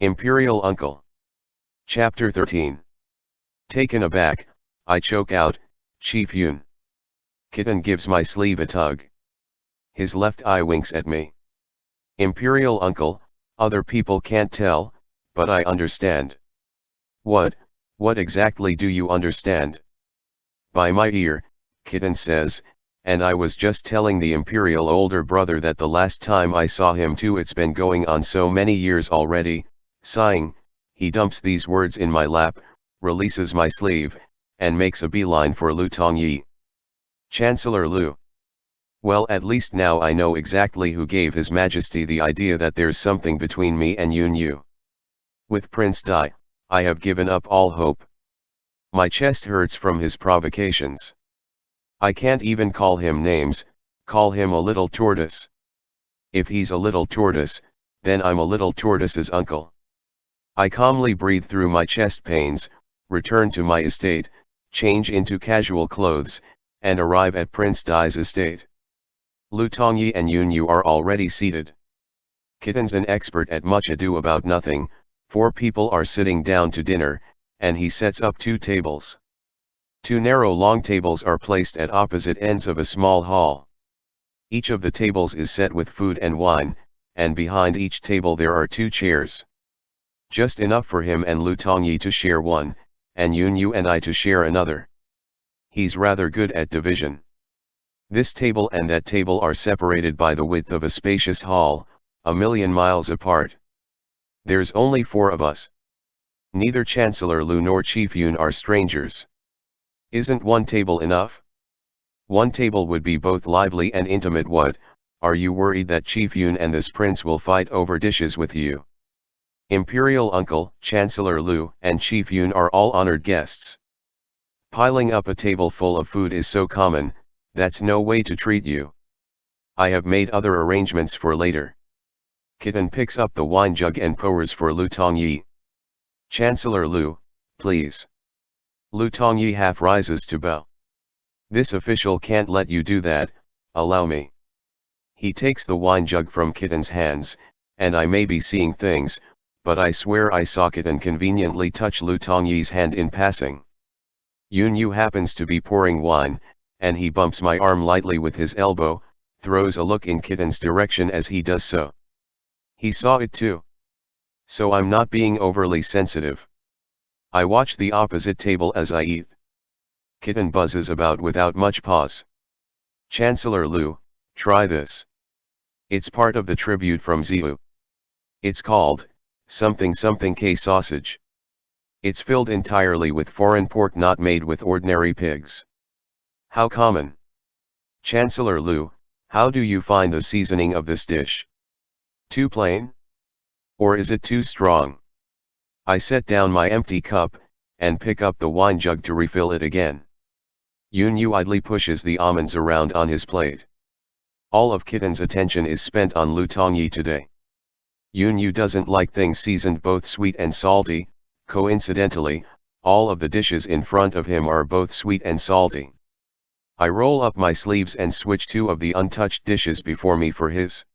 Imperial Uncle. Chapter 13. Taken aback, I choke out, Chief Yun. Kitten gives my sleeve a tug. His left eye winks at me. Imperial Uncle, other people can't tell, but I understand. What exactly do you understand? By my ear, Kitten says, and I was just telling the Imperial older brother that the last time I saw him too, it's been going on so many years already. Sighing, he dumps these words in my lap, releases my sleeve, and makes a beeline for Lu Tongyi. Chancellor Lu. Well, at least now I know exactly who gave His Majesty the idea that there's something between me and Yun Yu. With Prince Dai, I have given up all hope. My chest hurts from his provocations. I can't even call him names, call him a little tortoise. If he's a little tortoise, then I'm a little tortoise's uncle. I calmly breathe through my chest pains, return to my estate, change into casual clothes, and arrive at Prince Dai's estate. Lu Tongyi and Yun Yu are already seated. Kitten's an expert at much ado about nothing. 4 people are sitting down to dinner, and he sets up 2 tables. 2 narrow long tables are placed at opposite ends of a small hall. Each of the tables is set with food and wine, and behind each table there are 2 chairs. Just enough for him and Lu Tongyi to share one, and Yun Yu and I to share another. He's rather good at division. This table and that table are separated by the width of a spacious hall, 1,000,000 miles apart. There's only 4 of us. Neither Chancellor Lu nor Chief Yun are strangers. Isn't one table enough? One table would be both lively and intimate. What, are you worried that Chief Yun and this prince will fight over dishes with you? Imperial Uncle, Chancellor Lu, and Chief Yun are all honored guests. Piling up a table full of food is so common, that's no way to treat you. I have made other arrangements for later. Kitten picks up the wine jug and pours for Lu Tongyi. Chancellor Lu, please. Lu Tongyi half rises to bow. This official can't let you do that, allow me. He takes the wine jug from Kitten's hands, and I may be seeing things, but I swear I saw Kitten conveniently touch Lu Tongyi's hand in passing. Yun Yu happens to be pouring wine, and he bumps my arm lightly with his elbow, throws a look in Kitten's direction as he does so. He saw it too. So I'm not being overly sensitive. I watch the opposite table as I eat. Kitten buzzes about without much pause. Chancellor Lu, try this. It's part of the tribute from Ziu. It's called something something K sausage. It's filled entirely with foreign pork not made with ordinary pigs. How common. Chancellor Lu, how do you find the seasoning of this dish? Too plain? Or is it too strong? I set down my empty cup, and pick up the wine jug to refill it again. Yun Yu idly pushes the almonds around on his plate. All of Kitten's attention is spent on Lu Tongyi today. Yun Yu doesn't like things seasoned both sweet and salty. Coincidentally, all of the dishes in front of him are both sweet and salty. I roll up my sleeves and switch 2 of the untouched dishes before me for his.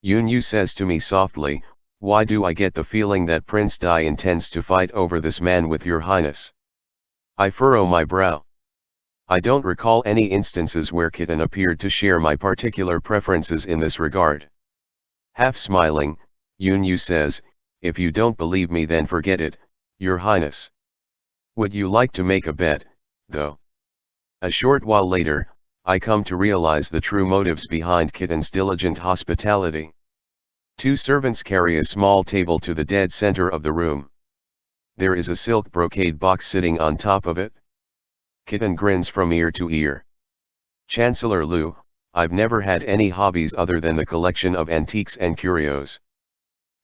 Yun Yu says to me softly, why do I get the feeling that Prince Dai intends to fight over this man with your highness? I furrow my brow. I don't recall any instances where Kitten appeared to share my particular preferences in this regard. Half smiling, Yun Yu says, if you don't believe me then forget it, your highness. Would you like to make a bet, though? A short while later, I come to realize the true motives behind Kitten's diligent hospitality. 2 servants carry a small table to the dead center of the room. There is a silk brocade box sitting on top of it. Kitten grins from ear to ear. Chancellor Lu, I've never had any hobbies other than the collection of antiques and curios.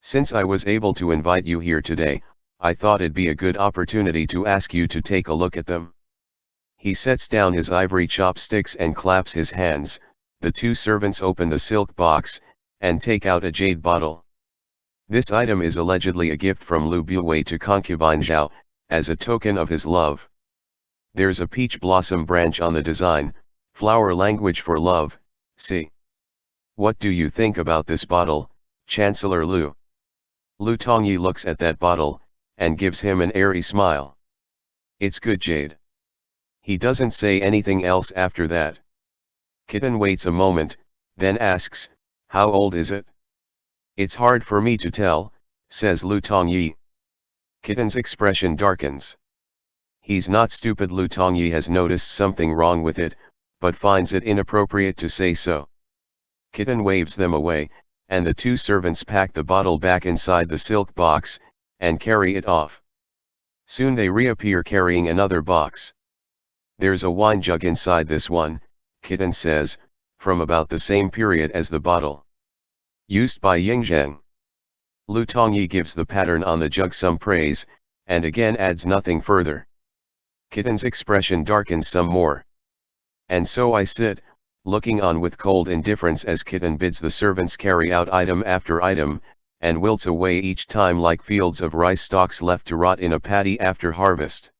Since I was able to invite you here today, I thought it'd be a good opportunity to ask you to take a look at them. He sets down his ivory chopsticks and claps his hands. The 2 servants open the silk box, and take out a jade bottle. This item is allegedly a gift from Lu Buwei to concubine Zhao, as a token of his love. There's a peach blossom branch on the design, flower language for love, see. What do you think about this bottle, Chancellor Lu? Lu Tongyi looks at that bottle, and gives him an airy smile. It's good jade. He doesn't say anything else after that. Kitten waits a moment, then asks, how old is it? It's hard for me to tell, says Lu Tongyi. Kitten's expression darkens. He's not stupid. Lu Tongyi has noticed something wrong with it, but finds it inappropriate to say so. Kitten waves them away, and the two servants pack the bottle back inside the silk box, and carry it off. Soon they reappear carrying another box. There's a wine jug inside this one, Kitten says, from about the same period as the bottle. Used by Yingzheng. Lu Tongyi gives the pattern on the jug some praise, and again adds nothing further. Kitten's expression darkens some more. And so I sit, looking on with cold indifference as Kitten bids the servants carry out item after item, and wilts away each time like fields of rice stalks left to rot in a paddy after harvest.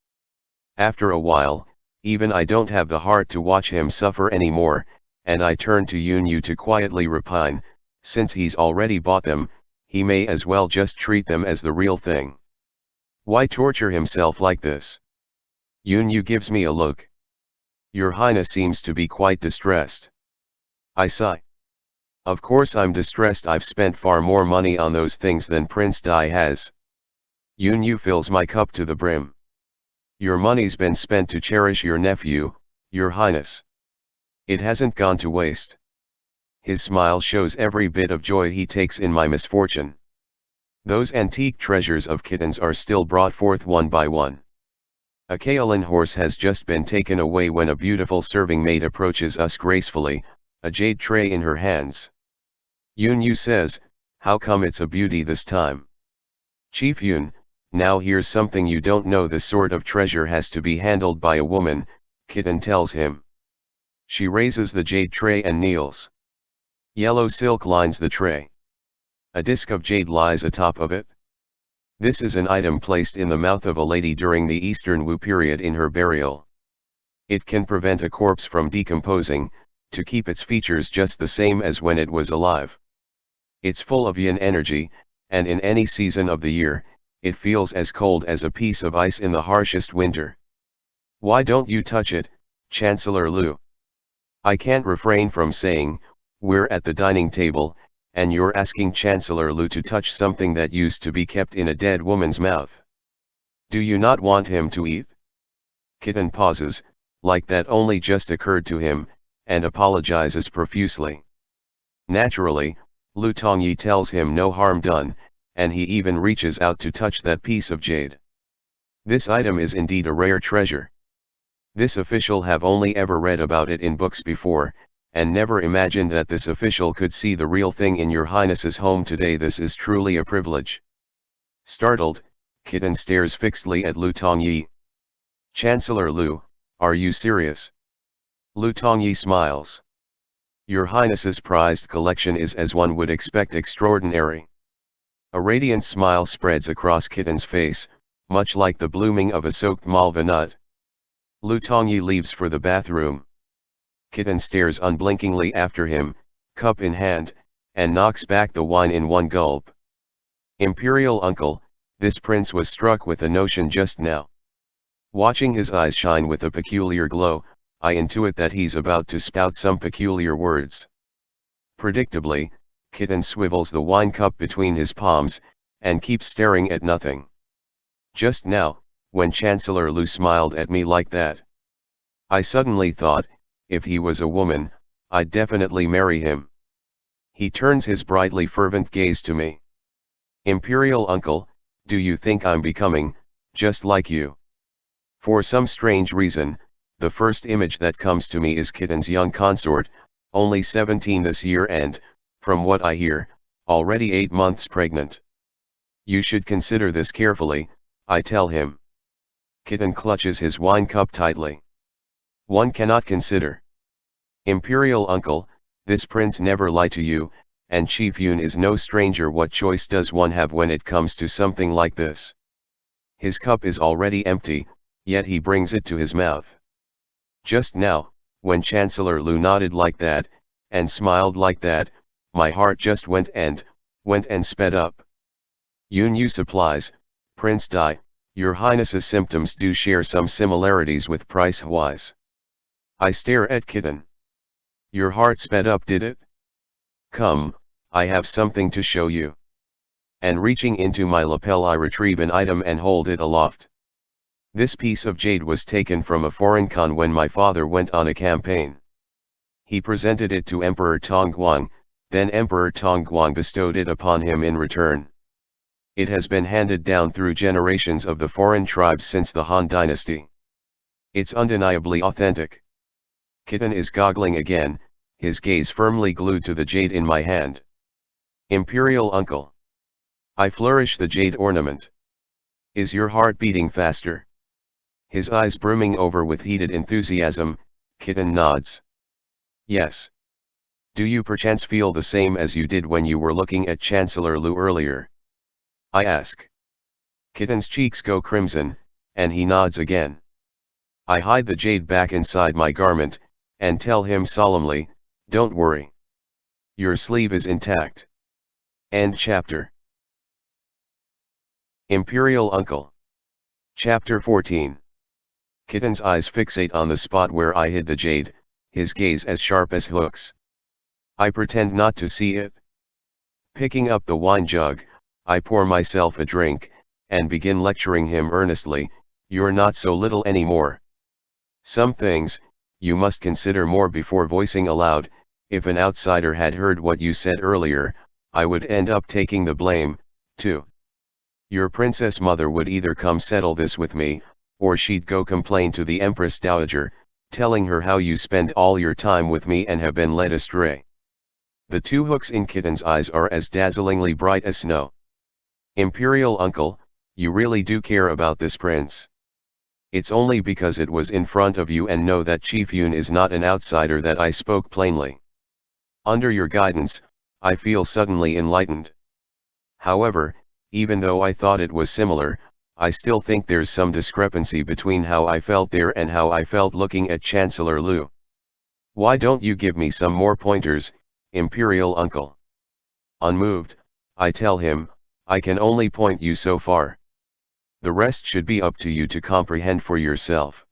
After a while, even I don't have the heart to watch him suffer anymore, and I turn to Yunyu to quietly repine, since he's already bought them, he may as well just treat them as the real thing. Why torture himself like this? Yunyu gives me a look. Your Highness seems to be quite distressed. I sigh. Of course I'm distressed. I've spent far more money on those things than Prince Dai has. Yunyu fills my cup to the brim. Your money's been spent to cherish your nephew, Your Highness. It hasn't gone to waste. His smile shows every bit of joy he takes in my misfortune. Those antique treasures of Kitten's are still brought forth one by one. A Kaolin horse has just been taken away when a beautiful serving maid approaches us gracefully, a jade tray in her hands. Yunyu says, how come it's a beauty this time? Chief Yun, now here's something you don't know. This sort of treasure has to be handled by a woman, Kitten tells him. She raises the jade tray and kneels. Yellow silk lines the tray. A disc of jade lies atop of it. This is an item placed in the mouth of a lady during the Eastern Wu period in her burial. It can prevent a corpse from decomposing, to keep its features just the same as when it was alive. It's full of yin energy, and in any season of the year, it feels as cold as a piece of ice in the harshest winter. Why don't you touch it, Chancellor Lu? I can't refrain from saying, we're at the dining table, and you're asking Chancellor Lu to touch something that used to be kept in a dead woman's mouth. Do you not want him to eat? Kitten pauses, like that only just occurred to him, and apologizes profusely. Naturally, Lu Tongyi tells him no harm done, and he even reaches out to touch that piece of jade. This item is indeed a rare treasure. This official have only ever read about it in books before, and never imagined that this official could see the real thing in Your Highness's home today. This is truly a privilege. Startled, Kitten stares fixedly at Lu Tongyi. Chancellor Lu, are you serious? Lu Tongyi smiles. Your Highness's prized collection is, as one would expect, extraordinary. A radiant smile spreads across Kitten's face, much like the blooming of a soaked malva nut. Lu Tongyi leaves for the bathroom. Kitten stares unblinkingly after him, cup in hand, and knocks back the wine in one gulp. Imperial Uncle, this prince was struck with a notion just now. Watching his eyes shine with a peculiar glow, I intuit that he's about to spout some peculiar words. Predictably, Kitten swivels the wine cup between his palms, and keeps staring at nothing. Just now, when Chancellor Lu smiled at me like that, I suddenly thought, if he was a woman, I'd definitely marry him. He turns his brightly fervent gaze to me. Imperial Uncle, do you think I'm becoming, just like you? For some strange reason, the first image that comes to me is Kitten's young consort, only 17 this year and, from what I hear, already 8 months pregnant. You should consider this carefully, I tell him. Kitten clutches his wine cup tightly. One cannot consider. Imperial Uncle, this prince never lied to you, and Chief Yun is no stranger. What choice does one have when it comes to something like this? His cup is already empty, yet he brings it to his mouth. Just now, when Chancellor Lu nodded like that, and smiled like that, my heart just went and sped up. Yunyu supplies, Prince Dai, your highness's symptoms do share some similarities with price-wise. I stare at kitten. Your heart sped up, did it? Come, I have something to show you. And reaching into my lapel I retrieve an item and hold it aloft. This piece of jade was taken from a foreign khan when my father went on a campaign. He presented it to Emperor Tongguang, then Emperor Tongguang bestowed it upon him in return. It has been handed down through generations of the foreign tribes since the Han dynasty. It's undeniably authentic. Kitten is goggling again, his gaze firmly glued to the jade in my hand. Imperial Uncle. I flourish the jade ornament. Is your heart beating faster? His eyes brimming over with heated enthusiasm, Kitten nods. Yes. Do you perchance feel the same as you did when you were looking at Chancellor Lu earlier? I ask. Kitten's cheeks go crimson, and he nods again. I hide the jade back inside my garment, and tell him solemnly, don't worry. Your sleeve is intact. End chapter. Imperial Uncle. Chapter 14. Kitten's eyes fixate on the spot where I hid the jade, his gaze as sharp as hooks. I pretend not to see it. Picking up the wine jug, I pour myself a drink, and begin lecturing him earnestly, you're not so little anymore. Some things, you must consider more before voicing aloud. If an outsider had heard what you said earlier, I would end up taking the blame, too. Your princess mother would either come settle this with me, or she'd go complain to the Empress Dowager, telling her how you spend all your time with me and have been led astray. The two hooks in Kitten's eyes are as dazzlingly bright as snow. Imperial Uncle, you really do care about this prince. It's only because it was in front of you and know that Chief Yun is not an outsider that I spoke plainly. Under your guidance, I feel suddenly enlightened. However, even though I thought it was similar, I still think there's some discrepancy between how I felt there and how I felt looking at Chancellor Lu. Why don't you give me some more pointers, Imperial Uncle? Unmoved, I tell him, I can only point you so far. The rest should be up to you to comprehend for yourself.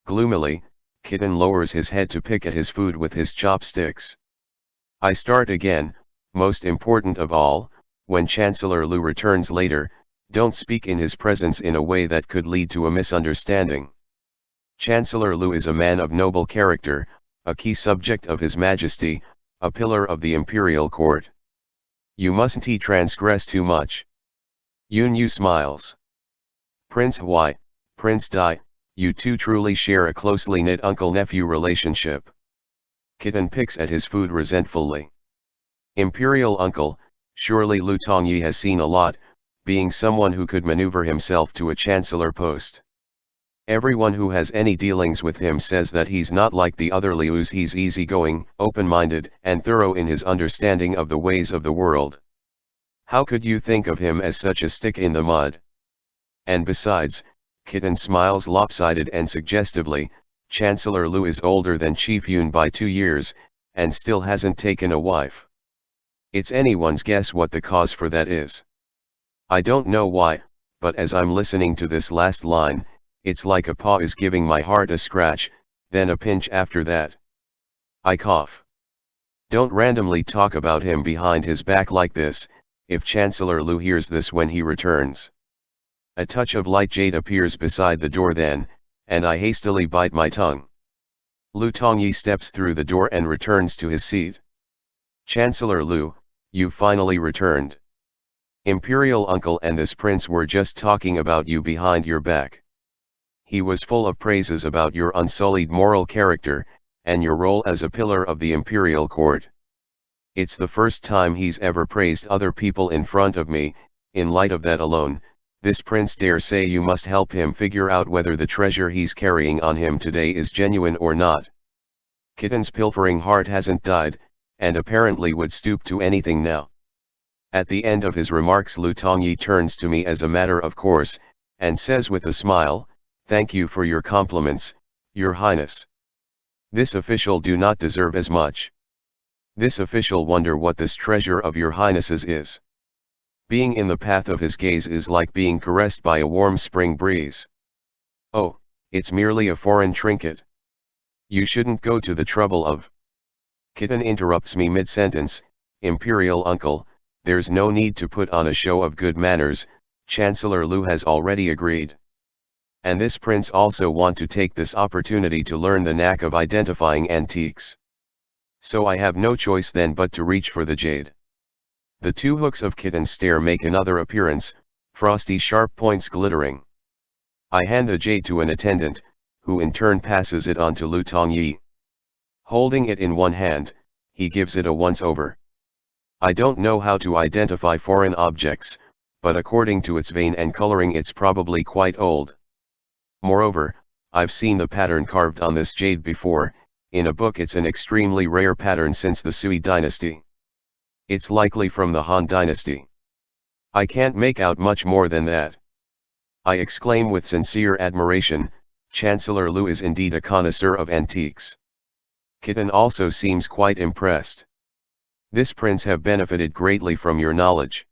Gloomily, Kitten lowers his head to pick at his food with his chopsticks. I start again, most important of all, when Chancellor Lu returns later, don't speak in his presence in a way that could lead to a misunderstanding. Chancellor Lu is a man of noble character, a key subject of His Majesty, a pillar of the imperial court. You mustn't transgress too much. Yunyu smiles. Prince Hui, Prince Dai, you two truly share a closely knit uncle-nephew relationship. Kitten picks at his food resentfully. Imperial Uncle, surely Lu Tongyi has seen a lot, being someone who could maneuver himself to a chancellor post. Everyone who has any dealings with him says that he's not like the other Lius. He's easygoing, open-minded, and thorough in his understanding of the ways of the world. How could you think of him as such a stick in the mud? And besides, Kitten smiles lopsided and suggestively, Chancellor Lu is older than Chief Yun by 2 years, and still hasn't taken a wife. It's anyone's guess what the cause for that is. I don't know why, but as I'm listening to this last line, it's like a paw is giving my heart a scratch, then a pinch after that. I cough. Don't randomly talk about him behind his back like this, if Chancellor Lu hears this when he returns. A touch of light jade appears beside the door then, and I hastily bite my tongue. Lu Tongyi steps through the door and returns to his seat. Chancellor Lu, you've finally returned. Imperial Uncle and this prince were just talking about you behind your back. He was full of praises about your unsullied moral character, and your role as a pillar of the imperial court. It's the first time he's ever praised other people in front of me. In light of that alone, this prince dare say you must help him figure out whether the treasure he's carrying on him today is genuine or not. Kitten's pilfering heart hasn't died, and apparently would stoop to anything now. At the end of his remarks, Lu Tongyi turns to me as a matter of course, and says with a smile, "Thank you for your compliments, Your Highness. This official do not deserve as much. This official wonder what this treasure of Your Highness's is." Being in the path of his gaze is like being caressed by a warm spring breeze. Oh, it's merely a foreign trinket. You shouldn't go to the trouble of. Kitten interrupts me mid-sentence. Imperial Uncle, there's no need to put on a show of good manners, Chancellor Lu has already agreed. And this prince also want to take this opportunity to learn the knack of identifying antiques. So I have no choice then but to reach for the jade. The two hooks of Kitten's stare make another appearance, frosty sharp points glittering. I hand the jade to an attendant, who in turn passes it on to Lu Tongyi. Holding it in one hand, he gives it a once-over. I don't know how to identify foreign objects, but according to its vein and coloring it's probably quite old. Moreover, I've seen the pattern carved on this jade before. In a book it's an extremely rare pattern since the Sui dynasty. It's likely from the Han dynasty. I can't make out much more than that. I exclaim with sincere admiration, Chancellor Lu is indeed a connoisseur of antiques. Kitten also seems quite impressed. This prince have benefited greatly from your knowledge.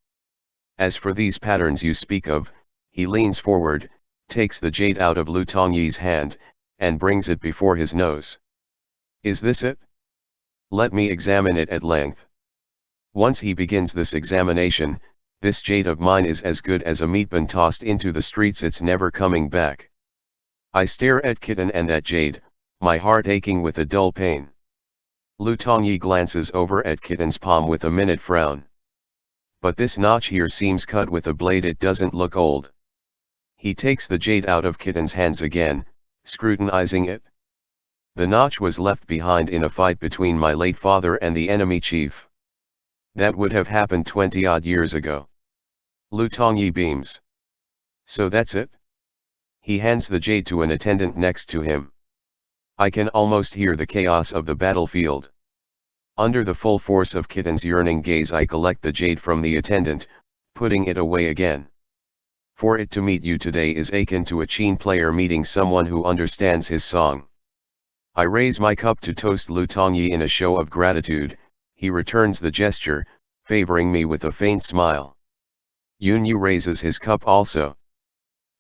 As for these patterns you speak of, he leans forward, takes the jade out of Lu Tongyi's hand, and brings it before his nose. Is this it? Let me examine it at length. Once he begins this examination, this jade of mine is as good as a meatbun tossed into the streets, it's never coming back. I stare at Kitten and that jade, my heart aching with a dull pain. Lu Tongyi glances over at Kitten's palm with a minute frown. But this notch here seems cut with a blade, it doesn't look old. He takes the jade out of Kitten's hands again, scrutinizing it. The notch was left behind in a fight between my late father and the enemy chief. That would have happened 20-odd years ago. Lu Tongyi beams. So that's it? He hands the jade to an attendant next to him. I can almost hear the chaos of the battlefield. Under the full force of Kitten's yearning gaze I collect the jade from the attendant, putting it away again. For it to meet you today is akin to a Qin player meeting someone who understands his song. I raise my cup to toast Lu Tongyi in a show of gratitude. He returns the gesture, favoring me with a faint smile. Yunyu raises his cup also.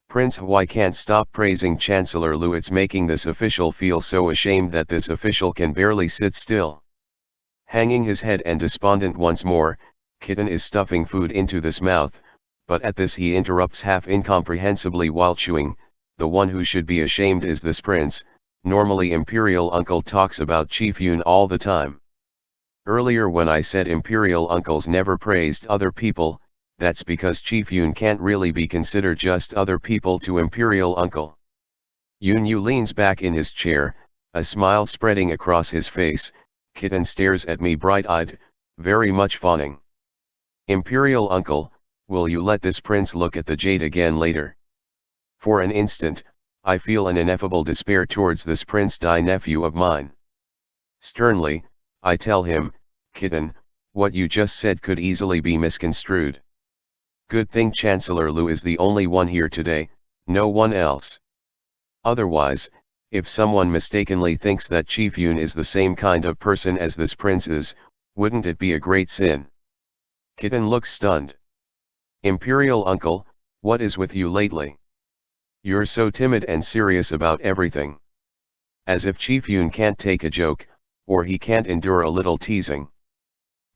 Prince Huai can't stop praising Chancellor Lu. It's making this official feel so ashamed that this official can barely sit still. Hanging his head and despondent once more, Kitten is stuffing food into this mouth, but at this he interrupts half incomprehensibly while chewing. The one who should be ashamed is this prince. Normally Imperial Uncle talks about Chief Yun all the time. Earlier when I said Imperial Uncles never praised other people, that's because Chief Yun can't really be considered just other people to Imperial Uncle. Yunyu leans back in his chair, a smile spreading across his face. Kitten stares at me bright-eyed, very much fawning. Imperial Uncle, will you let this prince look at the jade again later? For an instant, I feel an ineffable despair towards this Prince Dai nephew of mine. Sternly, I tell him, Kitten, what you just said could easily be misconstrued. Good thing Chancellor Lu is the only one here today, no one else. Otherwise, if someone mistakenly thinks that Chief Yun is the same kind of person as this prince is, wouldn't it be a great sin? Kitten looks stunned. Imperial Uncle, what is with you lately? You're so timid and serious about everything. As if Chief Yun can't take a joke, or he can't endure a little teasing.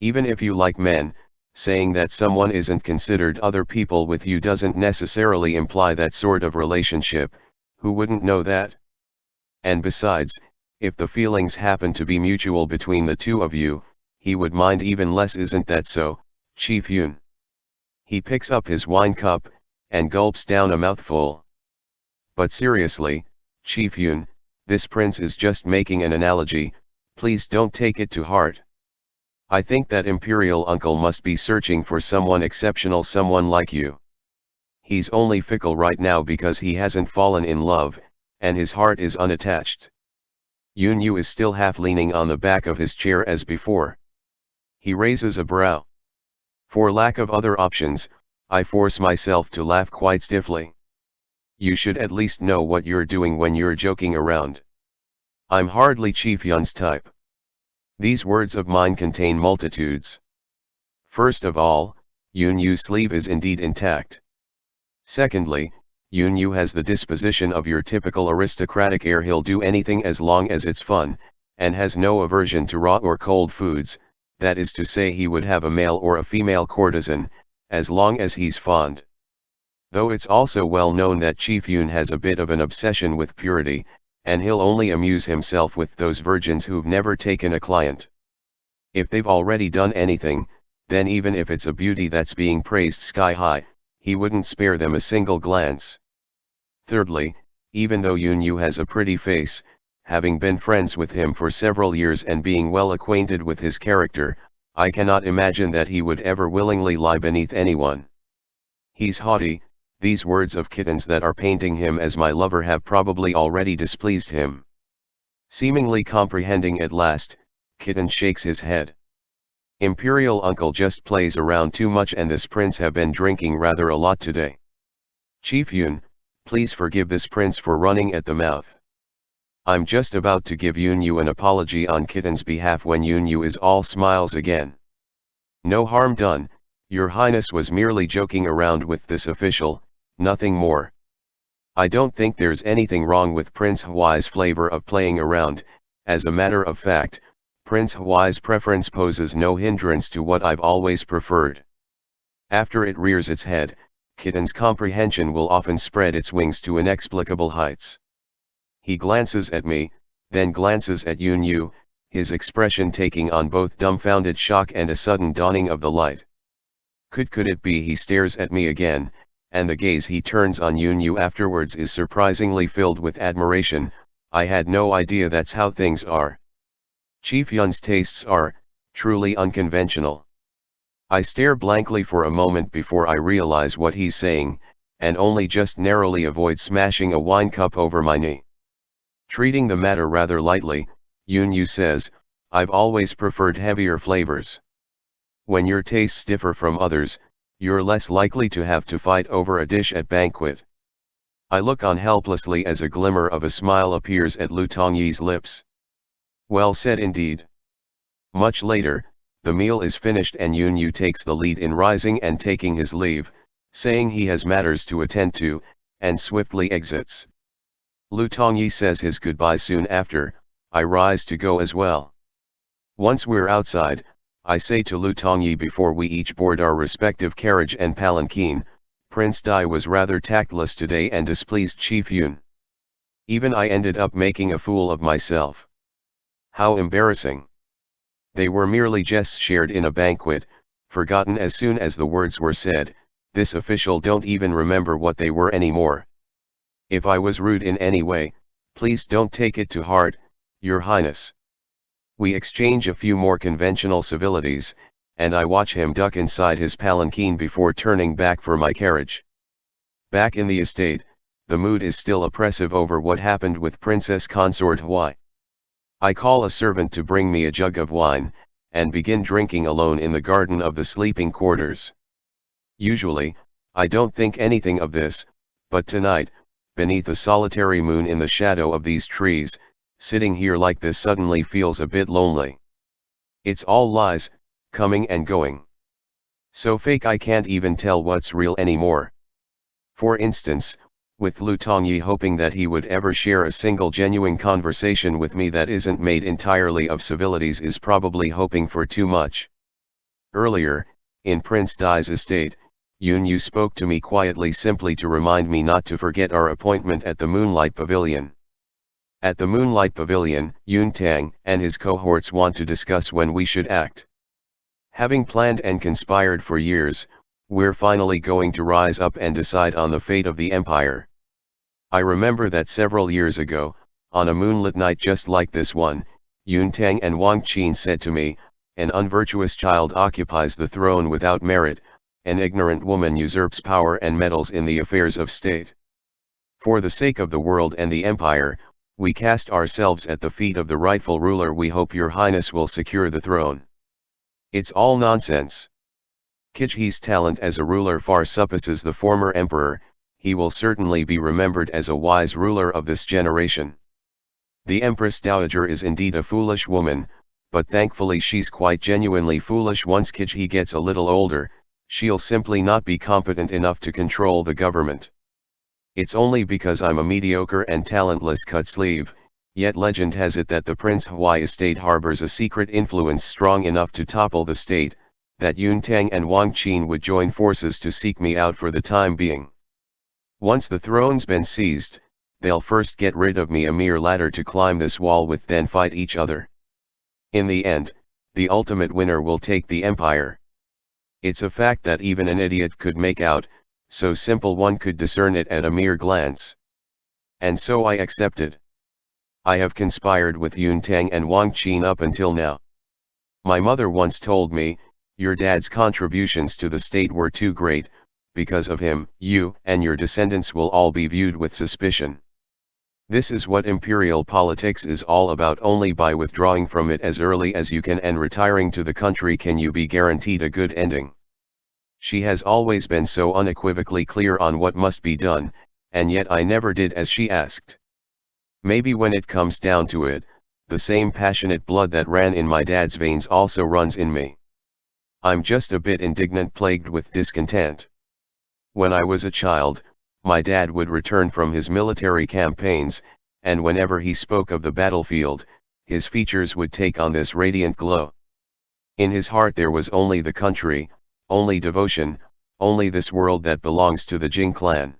Even if you like men, saying that someone isn't considered other people with you doesn't necessarily imply that sort of relationship. Who wouldn't know that? And besides, if the feelings happen to be mutual between the two of you, he would mind even less, isn't that so, Chief Yun? He picks up his wine cup, and gulps down a mouthful. But seriously, Chief Yun, this prince is just making an analogy, please don't take it to heart. I think that Imperial Uncle must be searching for someone exceptional, someone like you. He's only fickle right now because he hasn't fallen in love, and his heart is unattached. Yunyu is still half leaning on the back of his chair as before. He raises a brow. For lack of other options, I force myself to laugh quite stiffly. You should at least know what you're doing when you're joking around. I'm hardly Chief Yun's type. These words of mine contain multitudes. First of all, Yun Yu's sleeve is indeed intact. Secondly, Yun Yu has the disposition of your typical aristocratic heir. He'll do anything as long as it's fun, and has no aversion to raw or cold foods, that is to say he would have a male or a female courtesan, as long as he's fond. Though it's also well known that Chief Yun has a bit of an obsession with purity, and he'll only amuse himself with those virgins who've never taken a client. If they've already done anything, then even if it's a beauty that's being praised sky high, he wouldn't spare them a single glance. Thirdly, even though Yun Yu has a pretty face, having been friends with him for several years and being well acquainted with his character, I cannot imagine that he would ever willingly lie beneath anyone. He's haughty. These words of kittens that are painting him as my lover have probably already displeased him. Seemingly comprehending at last, Kitten shakes his head. Imperial Uncle just plays around too much, and this prince have been drinking rather a lot today. Chief Yun, please forgive this prince for running at the mouth. I'm just about to give Yun Yu an apology on Kitten's behalf when Yun Yu is all smiles again. No harm done, Your Highness was merely joking around with this official, nothing more. I don't think there's anything wrong with Prince Huai's flavor of playing around. As a matter of fact, Prince Huai's preference poses no hindrance to what I've always preferred. After it rears its head, Kitten's comprehension will often spread its wings to inexplicable heights. He glances at me, then glances at Yun Yu, his expression taking on both dumbfounded shock and a sudden dawning of the light. Could it be he stares at me again, and the gaze he turns on Yun Yu afterwards is surprisingly filled with admiration. I had no idea that's how things are. Chief Yun's tastes are, truly unconventional. I stare blankly for a moment before I realize what he's saying, and only just narrowly avoid smashing a wine cup over my knee. Treating the matter rather lightly, Yun Yu says, I've always preferred heavier flavors. When your tastes differ from others, you're less likely to have to fight over a dish at banquet. I look on helplessly as a glimmer of a smile appears at Lu Tongyi's lips. Well said indeed. Much later, the meal is finished and Yun Yu takes the lead in rising and taking his leave, saying he has matters to attend to, and swiftly exits. Lu Tongyi says his goodbye soon after. I rise to go as well. Once we're outside, I say to Lu Tongyi before we each board our respective carriage and palanquin, Prince Dai was rather tactless today and displeased Chief Yun. Even I ended up making a fool of myself. How embarrassing. They were merely jests shared in a banquet, forgotten as soon as the words were said. This official don't even remember what they were anymore. If I was rude in any way, please don't take it to heart, Your Highness. We exchange a few more conventional civilities, and I watch him duck inside his palanquin before turning back for my carriage. Back in the estate, the mood is still oppressive over what happened with Princess Consort Huai. I call a servant to bring me a jug of wine, and begin drinking alone in the garden of the sleeping quarters. Usually, I don't think anything of this, but tonight, beneath a solitary moon in the shadow of these trees, sitting here like this suddenly feels a bit lonely. It's all lies, coming and going. So fake I can't even tell what's real anymore. For instance, with Lu Tongyi hoping that he would ever share a single genuine conversation with me that isn't made entirely of civilities is probably hoping for too much. Earlier, in Prince Dai's estate, Yun Yu spoke to me quietly simply to remind me not to forget our appointment at the Moonlight Pavilion. At the Moonlight Pavilion, Yun Tang and his cohorts want to discuss when we should act. Having planned and conspired for years, we're finally going to rise up and decide on the fate of the empire. I remember that several years ago, on a moonlit night just like this one, Yun Tang and Wang Qin said to me, an unvirtuous child occupies the throne without merit, an ignorant woman usurps power and meddles in the affairs of state. For the sake of the world and the empire, we cast ourselves at the feet of the rightful ruler. We hope Your Highness will secure the throne. It's all nonsense. Kijhi's talent as a ruler far surpasses the former emperor. He will certainly be remembered as a wise ruler of this generation. The Empress Dowager is indeed a foolish woman, but thankfully she's quite genuinely foolish once Kijhi gets a little older. She'll simply not be competent enough to control the government. It's only because I'm a mediocre and talentless cut-sleeve, yet legend has it that the Prince Huai estate harbors a secret influence strong enough to topple the state, that Yun Tang and Wang Qin would join forces to seek me out for the time being. Once the throne's been seized, they'll first get rid of me, a mere ladder to climb this wall with, then fight each other. In the end, the ultimate winner will take the empire. It's a fact that even an idiot could make out, so simple one could discern it at a mere glance. And so I accepted. I have conspired with Yun Tang and Wang Qin up until now. My mother once told me, your dad's contributions to the state were too great, because of him, you and your descendants will all be viewed with suspicion. This is what imperial politics is all about. Only by withdrawing from it as early as you can and retiring to the country can you be guaranteed a good ending. She has always been so unequivocally clear on what must be done, and yet I never did as she asked. Maybe when it comes down to it, the same passionate blood that ran in my dad's veins also runs in me. I'm just a bit indignant, plagued with discontent. When I was a child, my dad would return from his military campaigns, and whenever he spoke of the battlefield, his features would take on this radiant glow. In his heart there was only the country, only devotion, only this world that belongs to the Jing clan.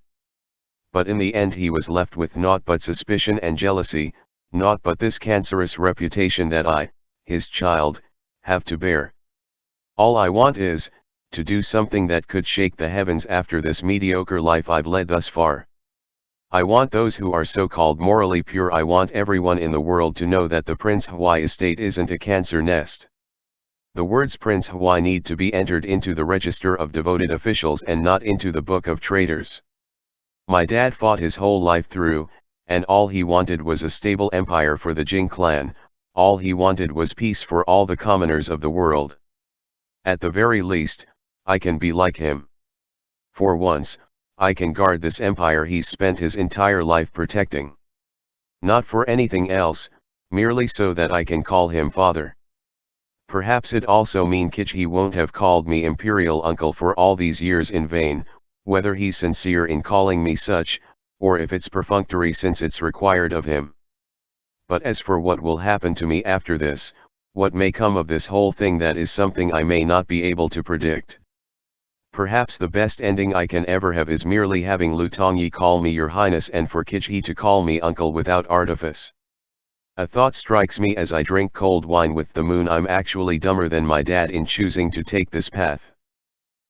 But in the end he was left with naught but suspicion and jealousy, naught but this cancerous reputation that I, his child, have to bear. All I want is, to do something that could shake the heavens after this mediocre life I've led thus far. I want those who are so-called morally pure. I want everyone in the world to know that the Prince Huai estate isn't a cancer nest. The words Prince Huai need to be entered into the register of devoted officials and not into the book of traitors. My dad fought his whole life through, and all he wanted was a stable empire for the Jing clan. All he wanted was peace for all the commoners of the world. At the very least, I can be like him. For once, I can guard this empire he's spent his entire life protecting. Not for anything else, merely so that I can call him father. Perhaps it also means he won't have called me Imperial Uncle for all these years in vain, whether he's sincere in calling me such, or if it's perfunctory since it's required of him. But as for what will happen to me after this, what may come of this whole thing, that is something I may not be able to predict. Perhaps the best ending I can ever have is merely having Lu Tongyi call me Your Highness and for He to call me Uncle without artifice. A thought strikes me as I drink cold wine with the moon. I'm actually dumber than my dad in choosing to take this path.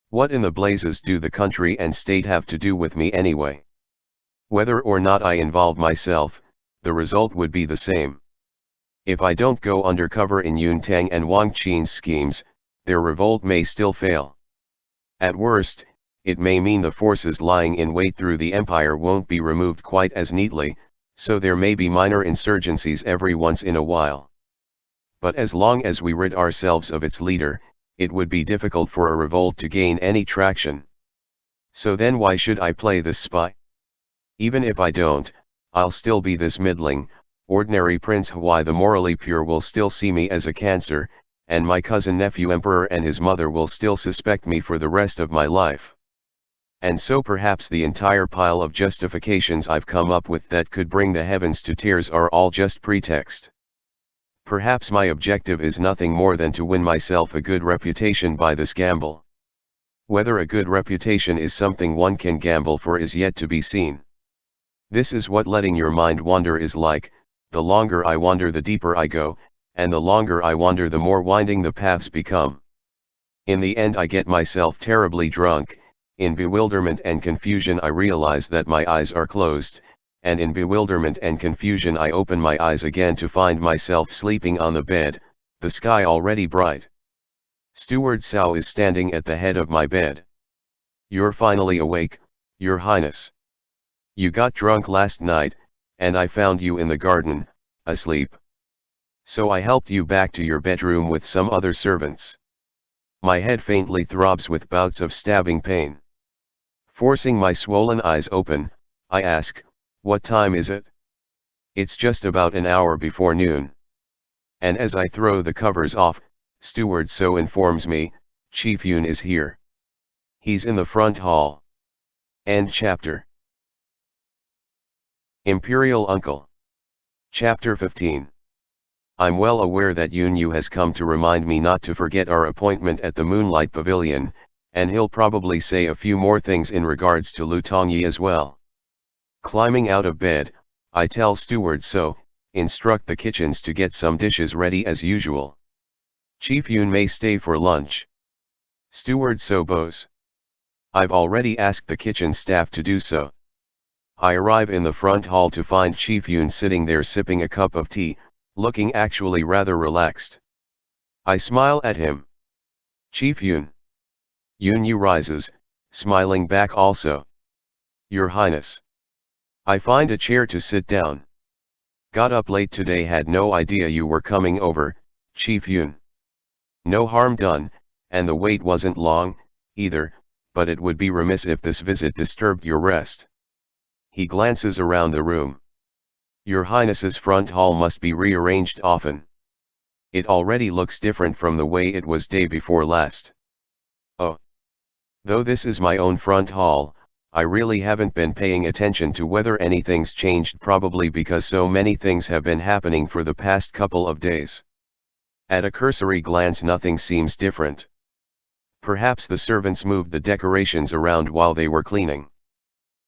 What in the blazes do the country and state have to do with me anyway? Whether or not I involve myself, the result would be the same. If I don't go undercover in Yun Tang and Wang Qin's schemes, their revolt may still fail. At worst, it may mean the forces lying in wait through the empire won't be removed quite as neatly, so there may be minor insurgencies every once in a while. But as long as we rid ourselves of its leader, it would be difficult for a revolt to gain any traction. So then why should I play this spy? Even if I don't, I'll still be this middling, ordinary Prince Huai. The morally pure will still see me as a cancer, and my cousin nephew Emperor and his mother will still suspect me for the rest of my life. And so perhaps the entire pile of justifications I've come up with that could bring the heavens to tears are all just pretext. Perhaps my objective is nothing more than to win myself a good reputation by this gamble. Whether a good reputation is something one can gamble for is yet to be seen. This is what letting your mind wander is like. The longer I wander, the deeper I go, and the longer I wander, the more winding the paths become. In the end I get myself terribly drunk. In bewilderment and confusion I realize that my eyes are closed, and in bewilderment and confusion I open my eyes again to find myself sleeping on the bed, the sky already bright. Steward Cao is standing at the head of my bed. You're finally awake, Your Highness. You got drunk last night, and I found you in the garden, asleep. So I helped you back to your bedroom with some other servants. My head faintly throbs with bouts of stabbing pain. Forcing my swollen eyes open, I ask, what time is it? It's just about an hour before noon. And as I throw the covers off, Steward So informs me, Chief Yun is here. He's in the front hall. End chapter. Imperial Uncle. Chapter 15. I'm well aware that Yun Yu has come to remind me not to forget our appointment at the Moonlight Pavilion, and he'll probably say a few more things in regards to Lu Tongyi as well. Climbing out of bed, I tell steward So, instruct the kitchens to get some dishes ready as usual. Chief Yun may stay for lunch. Steward So bows. I've already asked the kitchen staff to do so. I arrive in the front hall to find Chief Yun sitting there sipping a cup of tea, looking actually rather relaxed. I smile at him. Chief Yun. Yun Yu rises, smiling back also. Your Highness. I find a chair to sit down. Got up late today, had no idea you were coming over, Chief Yun. No harm done, and the wait wasn't long, either, but it would be remiss if this visit disturbed your rest. He glances around the room. Your Highness's front hall must be rearranged often. It already looks different from the way it was day before last. Oh. Though this is my own front hall, I really haven't been paying attention to whether anything's changed, probably because so many things have been happening for the past couple of days. At a cursory glance, nothing seems different. Perhaps the servants moved the decorations around while they were cleaning.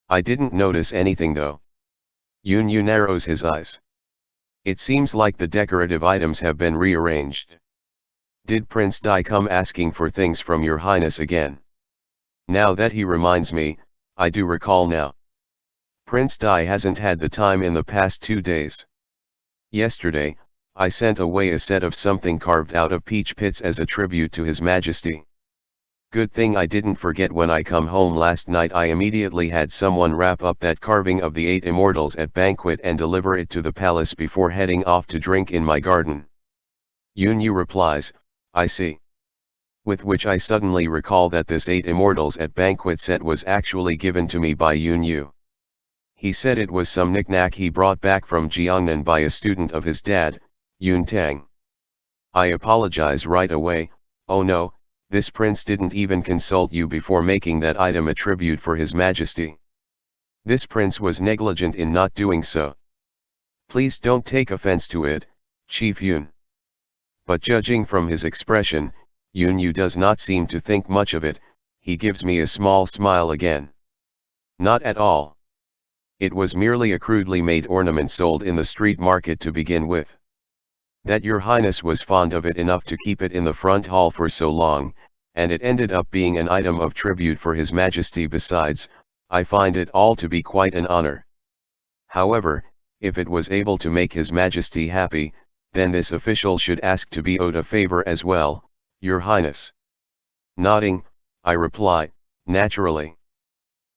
I didn't notice anything though. Yun Yu narrows his eyes. It seems like the decorative items have been rearranged. Did Prince Dai come asking for things from your Highness again? Now that he reminds me, I do recall now. Prince Dai hasn't had the time in the past 2 days. Yesterday, I sent away a set of something carved out of peach pits as a tribute to His Majesty. Good thing I didn't forget. When I come home last night, I immediately had someone wrap up that carving of the 8 immortals at banquet and deliver it to the palace before heading off to drink in my garden. Yun Yu replies, I see. With which I suddenly recall that this 8 immortals at banquet set was actually given to me by Yun Yu. He said it was some knickknack he brought back from Jiangnan by a student of his dad, Yun Tang. I apologize right away. Oh no, this prince didn't even consult you before making that item a tribute for His Majesty. This prince was negligent in not doing so. Please don't take offense to it, Chief Yun. But judging from his expression, Yun Yu does not seem to think much of it. He gives me a small smile again. Not at all. It was merely a crudely made ornament sold in the street market to begin with. That your Highness was fond of it enough to keep it in the front hall for so long, and it ended up being an item of tribute for His Majesty besides, I find it all to be quite an honor. However, if it was able to make His Majesty happy, then this official should ask to be owed a favor as well, Your Highness. Nodding, I reply, naturally.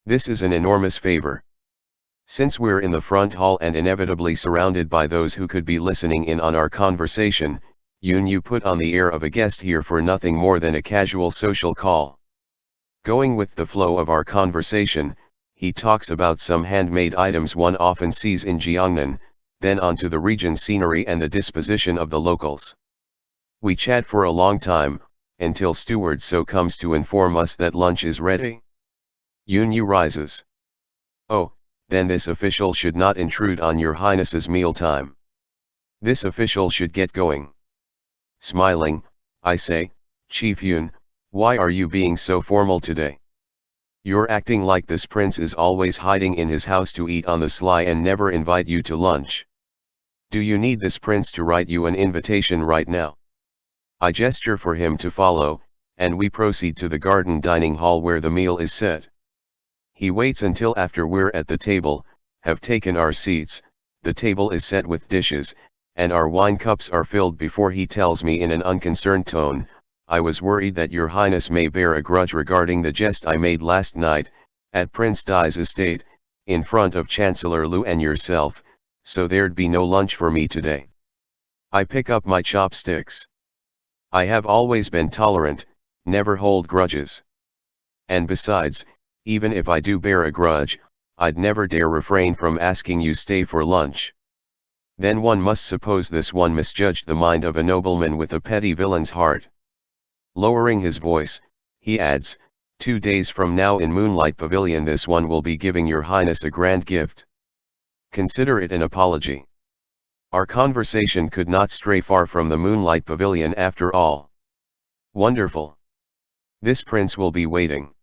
This is an enormous favor. Since we're in the front hall and inevitably surrounded by those who could be listening in on our conversation, Yun Yu put on the air of a guest here for nothing more than a casual social call. Going with the flow of our conversation, he talks about some handmade items one often sees in Jiangnan, then on to the region's scenery and the disposition of the locals. We chat for a long time, until Steward So comes to inform us that lunch is ready. Yun Yu rises. Oh, then this official should not intrude on your Highness's mealtime. This official should get going. Smiling, I say, Chief Yun, why are you being so formal today? You're acting like this prince is always hiding in his house to eat on the sly and never invite you to lunch. Do you need this prince to write you an invitation right now? I gesture for him to follow, and we proceed to the garden dining hall where the meal is set. He waits until after we're at the table, have taken our seats, the table is set with dishes, and our wine cups are filled before he tells me in an unconcerned tone, I was worried that your Highness may bear a grudge regarding the jest I made last night, at Prince Dai's estate, in front of Chancellor Lu and yourself, so there'd be no lunch for me today. I pick up my chopsticks. I have always been tolerant, never hold grudges. And besides, even if I do bear a grudge, I'd never dare refrain from asking you stay for lunch. Then one must suppose this one misjudged the mind of a nobleman with a petty villain's heart. Lowering his voice, he adds, 2 days from now in Moonlight Pavilion this one will be giving your highness a grand gift. Consider it an apology. Our conversation could not stray far from the Moonlight Pavilion after all. Wonderful. This prince will be waiting.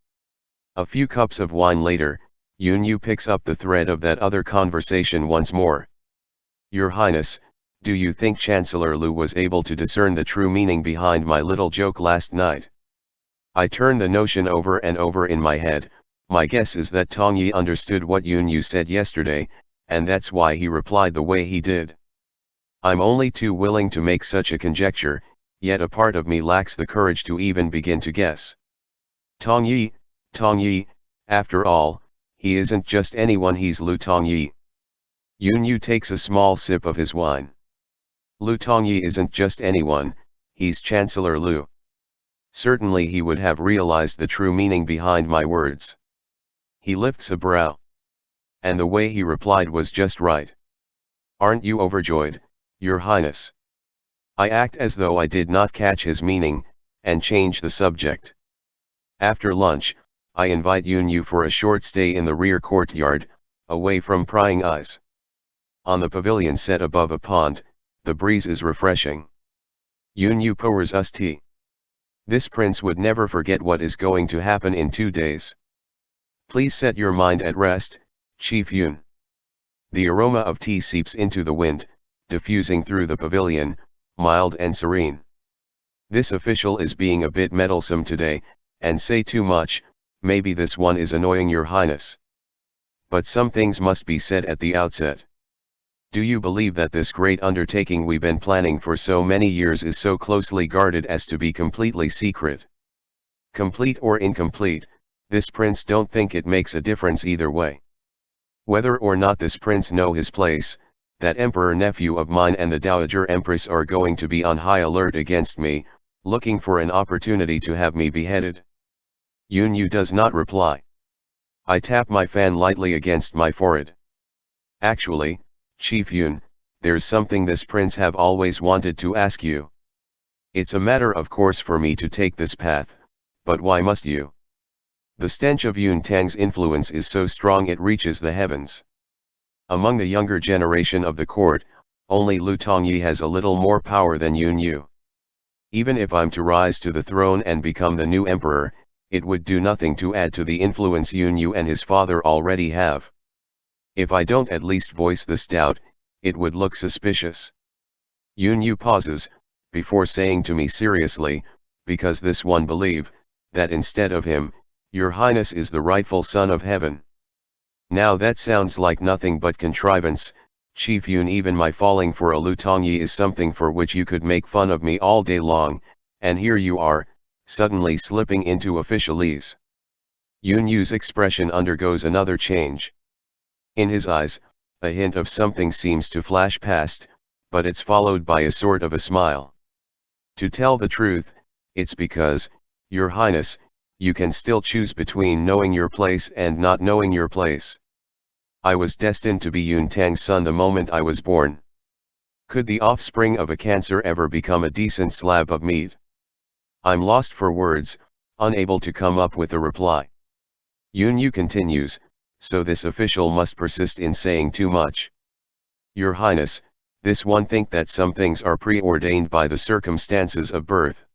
A few cups of wine later, Yunyu picks up the thread of that other conversation once more. Your highness, do you think Chancellor Lu was able to discern the true meaning behind my little joke last night? I turn the notion over and over in my head. My guess is that Tongyi understood what Yunyu said yesterday, and that's why he replied the way he did. I'm only too willing to make such a conjecture, yet a part of me lacks the courage to even begin to guess. Tongyi, after all, he isn't just anyone, he's Lu Tongyi. Yunyu takes a small sip of his wine. Lu Tongyi isn't just anyone, he's Chancellor Lu. Certainly he would have realized the true meaning behind my words. He lifts a brow. And the way he replied was just right. Aren't you overjoyed, your highness? I act as though I did not catch his meaning, and change the subject. After lunch, I invite Yunyu for a short stay in the rear courtyard, away from prying eyes. On the pavilion set above a pond, the breeze is refreshing. Yunyu pours us tea. This prince would never forget what is going to happen in 2 days. Please set your mind at rest, Chief Yun. The aroma of tea seeps into the wind, diffusing through the pavilion, mild and serene. This official is being a bit meddlesome today, and say too much. Maybe this one is annoying your highness. But some things must be said at the outset. Do you believe that this great undertaking we've been planning for so many years is so closely guarded as to be completely secret? Complete or incomplete, this prince don't think it makes a difference either way. Whether or not this prince know his place, that emperor nephew of mine and the dowager empress are going to be on high alert against me, looking for an opportunity to have me beheaded. Yunyu does not reply. I tap my fan lightly against my forehead. Actually, Chief Yun, there's something this prince have always wanted to ask you. It's a matter of course for me to take this path, but why must you? The stench of Yun Tang's influence is so strong it reaches the heavens. Among the younger generation of the court, only Lu Tongyi has a little more power than Yunyu. Even if I'm to rise to the throne and become the new emperor, it would do nothing to add to the influence Yunyu and his father already have. If I don't at least voice this doubt, it would look suspicious. Yunyu pauses, before saying to me seriously, because this one believe, that instead of him, your highness is the rightful son of heaven. Now that sounds like nothing but contrivance, Chief Yun. Even my falling for a Lu Tongyi is something for which you could make fun of me all day long, and here you are, suddenly slipping into officialese. Yunyu's expression undergoes another change. In his eyes, a hint of something seems to flash past, but it's followed by a sort of a smile. To tell the truth, it's because, your highness, you can still choose between knowing your place and not knowing your place. I was destined to be Yun Tang's son the moment I was born. Could the offspring of a cancer ever become a decent slab of meat? I'm lost for words, unable to come up with a reply. Yunyu continues, so this official must persist in saying too much. Your highness, this one think that some things are preordained by the circumstances of birth.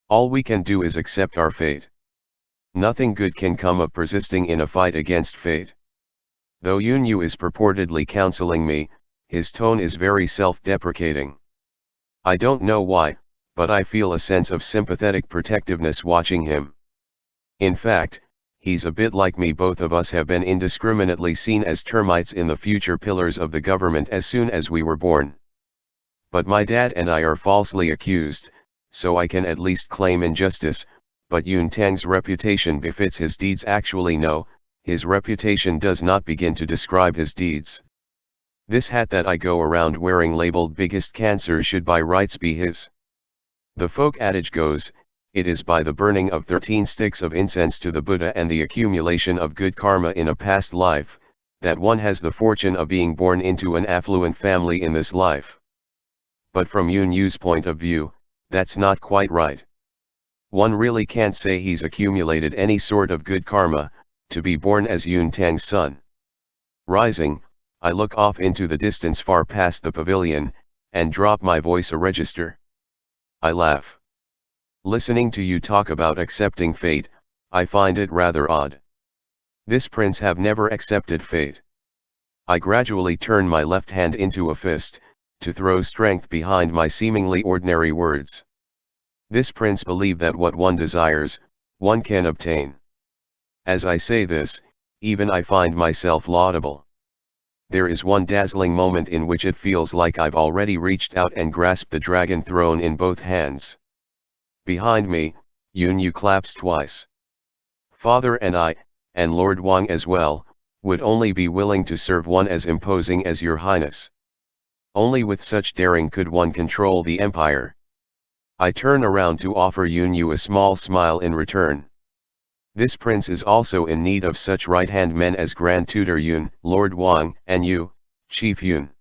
All we can do is accept our fate. Nothing good can come of persisting in a fight against fate. Though Yunyu is purportedly counseling me, his tone is very self-deprecating. I don't know why, but I feel a sense of sympathetic protectiveness watching him. In fact, he's a bit like me. Both of us have been indiscriminately seen as termites in the future pillars of the government as soon as we were born. But my dad and I are falsely accused, so I can at least claim injustice, but Yun Tang's reputation befits his deeds. Actually no, his reputation does not begin to describe his deeds. This hat that I go around wearing labeled biggest cancer should by rights be his. The folk adage goes, it is by the burning of 13 sticks of incense to the Buddha and the accumulation of good karma in a past life, that one has the fortune of being born into an affluent family in this life. But from Yunyu's point of view, that's not quite right. One really can't say he's accumulated any sort of good karma, to be born as Yun Tang's son. Rising, I look off into the distance far past the pavilion, and drop my voice a register. I laugh. Listening to you talk about accepting fate, I find it rather odd. This prince have never accepted fate. I gradually turn my left hand into a fist, to throw strength behind my seemingly ordinary words. This prince believe that what one desires, one can obtain. As I say this, even I find myself laudable. There is one dazzling moment in which it feels like I've already reached out and grasped the dragon throne in both hands. Behind me, Yun Yu claps twice. Father and I, and Lord Wang as well, would only be willing to serve one as imposing as your highness. Only with such daring could one control the empire. I turn around to offer Yun Yu a small smile in return. This prince is also in need of such right-hand men as Grand Tutor Yun, Lord Wang, and you, Chief Yun.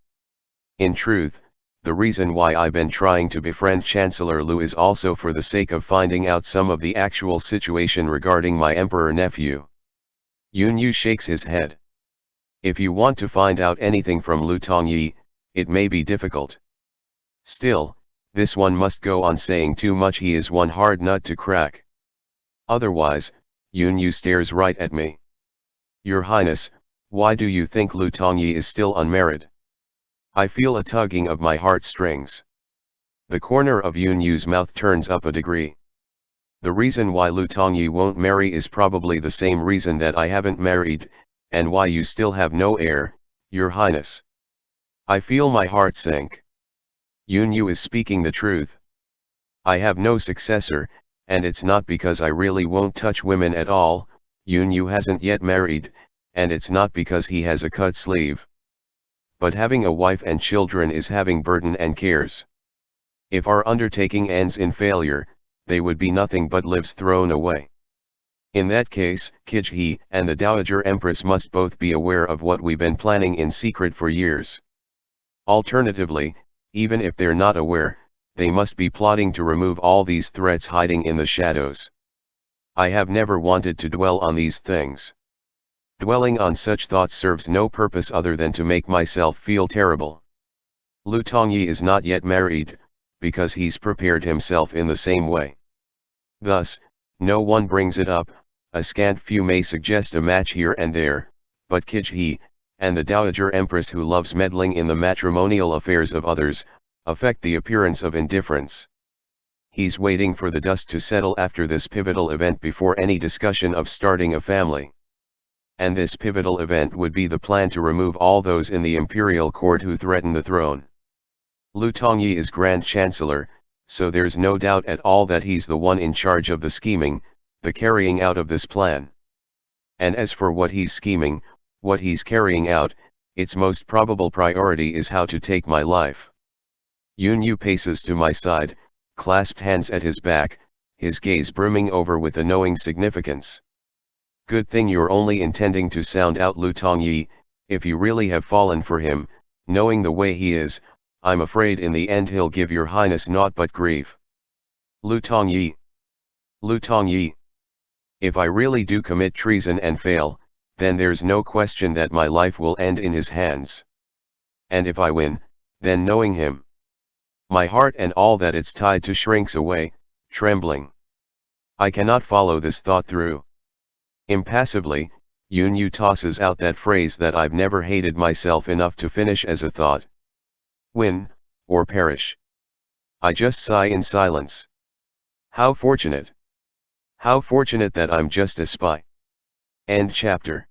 In truth, the reason why I've been trying to befriend Chancellor Lu is also for the sake of finding out some of the actual situation regarding my emperor nephew. Yun Yu shakes his head. If you want to find out anything from Lu Tongyi, it may be difficult. Still, this one must go on saying too much. He is one hard nut to crack. Otherwise, Yun Yu stares right at me. Your Highness, why do you think Lu Tongyi is still unmarried? I feel a tugging of my heartstrings. The corner of Yun Yu's mouth turns up a degree. The reason why Lu Tongyi won't marry is probably the same reason that I haven't married, and why you still have no heir, Your Highness. I feel my heart sink. Yun Yu is speaking the truth. I have no successor, and it's not because I really won't touch women at all. Yun Yu hasn't yet married, and it's not because he has a cut sleeve. But having a wife and children is having burden and cares. If our undertaking ends in failure, they would be nothing but lives thrown away. In that case, Kijhe and the Dowager Empress must both be aware of what we've been planning in secret for years. Alternatively, even if they're not aware, they must be plotting to remove all these threats hiding in the shadows. I have never wanted to dwell on these things. Dwelling on such thoughts serves no purpose other than to make myself feel terrible. Lu Tongyi is not yet married, because he's prepared himself in the same way. Thus, no one brings it up. A scant few may suggest a match here and there, but Kijhe, and the Dowager Empress who loves meddling in the matrimonial affairs of others, affect the appearance of indifference. He's waiting for the dust to settle after this pivotal event before any discussion of starting a family. And this pivotal event would be the plan to remove all those in the imperial court who threaten the throne. Lu Tongyi is Grand Chancellor, so there's no doubt at all that he's the one in charge of the scheming, the carrying out of this plan. And as for what he's scheming, what he's carrying out, its most probable priority is how to take my life. Yun Yu paces to my side, clasped hands at his back, his gaze brimming over with a knowing significance. Good thing you're only intending to sound out Lu Tongyi. If you really have fallen for him, knowing the way he is, I'm afraid in the end he'll give your highness naught but grief. Lu Tongyi. Lu Tongyi. If I really do commit treason and fail, then there's no question that my life will end in his hands. And if I win, then knowing him, my heart and all that it's tied to shrinks away, trembling. I cannot follow this thought through. Impassively, Yun Yu tosses out that phrase that I've never hated myself enough to finish as a thought. Win, or perish. I just sigh in silence. How fortunate. How fortunate that I'm just a spy. End chapter.